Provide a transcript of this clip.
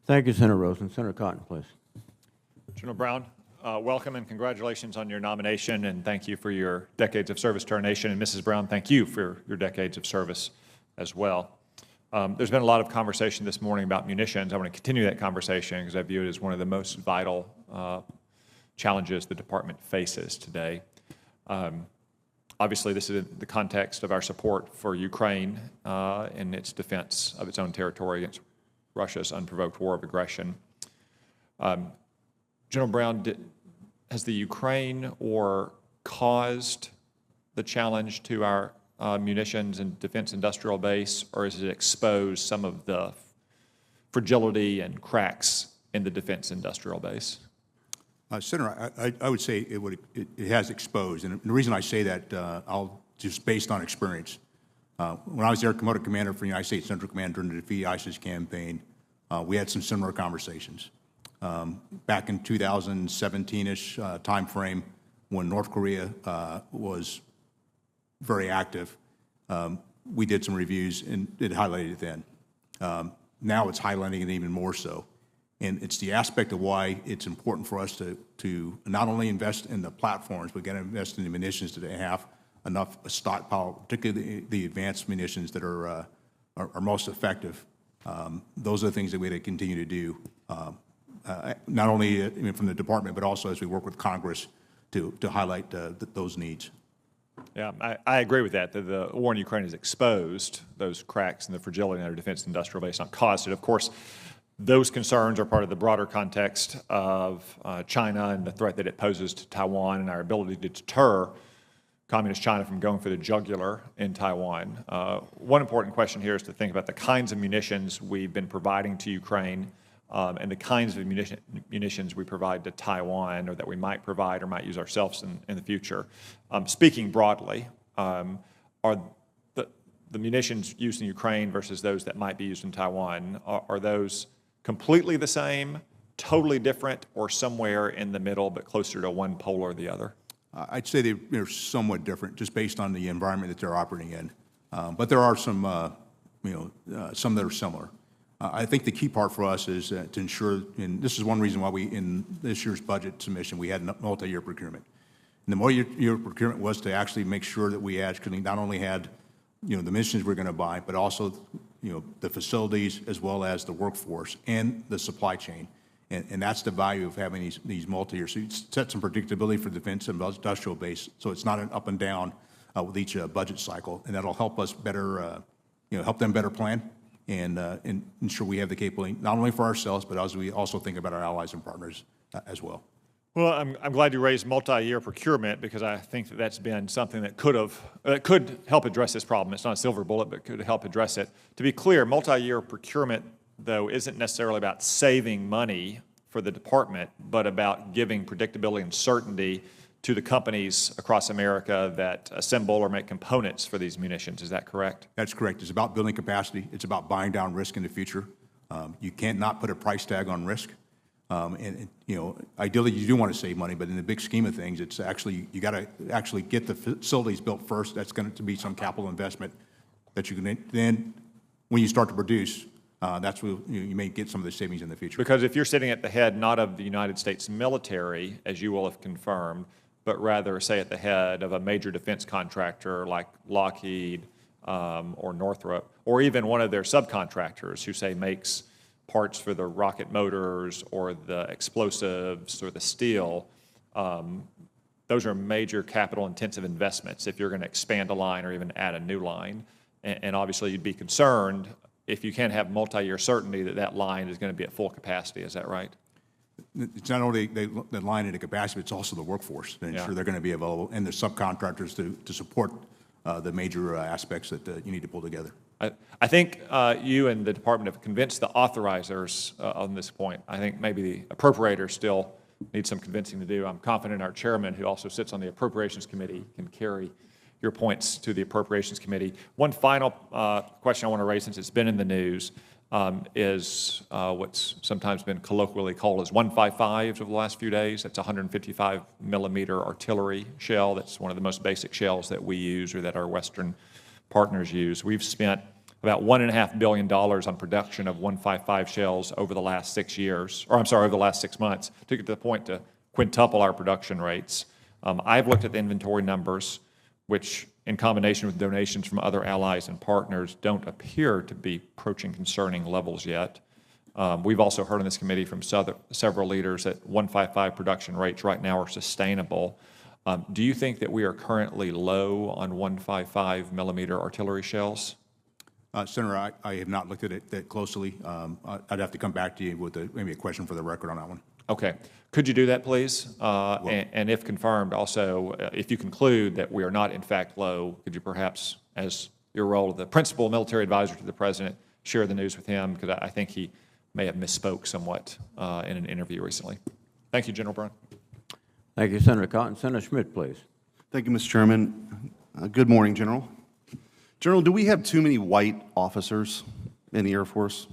Thank you, Senator Rosen. Senator Cotton, please. General Brown, welcome and congratulations on your nomination, and thank you for your decades of service to our nation. And Mrs. Brown, thank you for your decades of service as well. There's been a lot of conversation this morning about munitions. I want to continue that conversation because I view it as one of the most vital challenges the department faces today. Obviously, this is in the context of our support for Ukraine and its defense of its own territory against Russia's unprovoked war of aggression. General Brown, has the Ukraine war caused the challenge to our munitions and defense industrial base, or has it exposed some of the fragility and cracks in the defense industrial base? Senator, I would say it has exposed, and the reason I say that, I'll just based on experience. When I was Air Motor Commander for the United States Central Command during the Defeat ISIS campaign, we had some similar conversations. Back in 2017-ish time frame, when North Korea was very active, we did some reviews and it highlighted it then. Now it's highlighting it even more so. And it's the aspect of why it's important for us to not only invest in the platforms, but again, invest in the munitions that they have enough stockpile, particularly the advanced munitions that are most effective. Those are the things that we have to continue to do, not only from the department, but also as we work with Congress to highlight those needs. Yeah, I agree with that the war in Ukraine has exposed those cracks and the fragility in our defense industrial base, not caused it. Of course, those concerns are part of the broader context of China and the threat that it poses to Taiwan and our ability to deter Communist China from going for the jugular in Taiwan. One important question here is to think about the kinds of munitions we've been providing to Ukraine and the kinds of munitions we provide to Taiwan, or that we might provide or might use ourselves in the future. Speaking broadly, are the munitions used in Ukraine versus those that might be used in Taiwan, are those completely the same, totally different, or somewhere in the middle but closer to one pole or the other? I'd say they're somewhat different just based on the environment that they're operating in. But there are some, some that are similar. I think the key part for us is to ensure, and this is one reason why in this year's budget submission, we had multi-year procurement. And the multi-year procurement was to actually make sure that we actually not only had, the munitions we're going to buy, but also, the facilities as well as the workforce and the supply chain. And that's the value of having these multi-years. So you set some predictability for defense and industrial base, so it's not an up and down with each budget cycle, and that'll help us better, help them better plan and ensure we have the capability not only for ourselves, but as we also think about our allies and partners as well. Well, I'm glad you raised multi-year procurement, because I think that that's been something that could help address this problem. It's not a silver bullet, but could help address it. To be clear, multi-year procurement, though, isn't necessarily about saving money for the department, but about giving predictability and certainty to the companies across America that assemble or make components for these munitions. Is that correct? That's correct. It's about building capacity. It's about buying down risk in the future. You can't not put a price tag on risk. Ideally you do want to save money, but in the big scheme of things, it's actually, you got to actually get the facilities built first. That's going to be some capital investment that you can then, when you start to produce, that's where you may get some of the savings in the future. Because if you're sitting at the head not of the United States military, as you will have confirmed, but rather, say, at the head of a major defense contractor like Lockheed or Northrop, or even one of their subcontractors who, say, makes parts for the rocket motors or the explosives or the steel, those are major capital-intensive investments if you're going to expand a line or even add a new line. And obviously, you'd be concerned if you can't have multi-year certainty that that line is going to be at full capacity. Is that right? It's not only the line and the capacity, it's also the workforce to ensure they're going to be available, and the subcontractors to support the major aspects that you need to pull together. I think you and the department have convinced the authorizers on this point. I think maybe the appropriators still need some convincing to do. I'm confident our chairman, who also sits on the Appropriations Committee, can carry your points to the Appropriations Committee. One final question I want to raise, since it's been in the news, is what's sometimes been colloquially called as 155s over the last few days. That's a 155 millimeter artillery shell. That's one of the most basic shells that we use or that our Western partners use. We've spent about $1.5 billion on production of 155 shells over the last 6 years, or I'm sorry, over the last 6 months, to get to the point to quintuple our production rates. I've looked at the inventory numbers, which in combination with donations from other allies and partners don't appear to be approaching concerning levels yet. We've also heard on this committee from several leaders that 155 production rates right now are sustainable. Do you think that we are currently low on 155 millimeter artillery shells? Senator, I have not looked at it that closely. I'd have to come back to you with maybe a question for the record on that one. Okay. Could you do that, please? And if confirmed, also, if you conclude that we are not in fact low, could you perhaps, as your role of the principal military advisor to the President, share the news with him? Because I think he may have misspoke somewhat in an interview recently. Thank you, General Brown. Thank you, Senator Cotton. Senator Schmidt, please. Thank you, Mr. Chairman. Good morning, General. General, do we have too many white officers in the Air Force?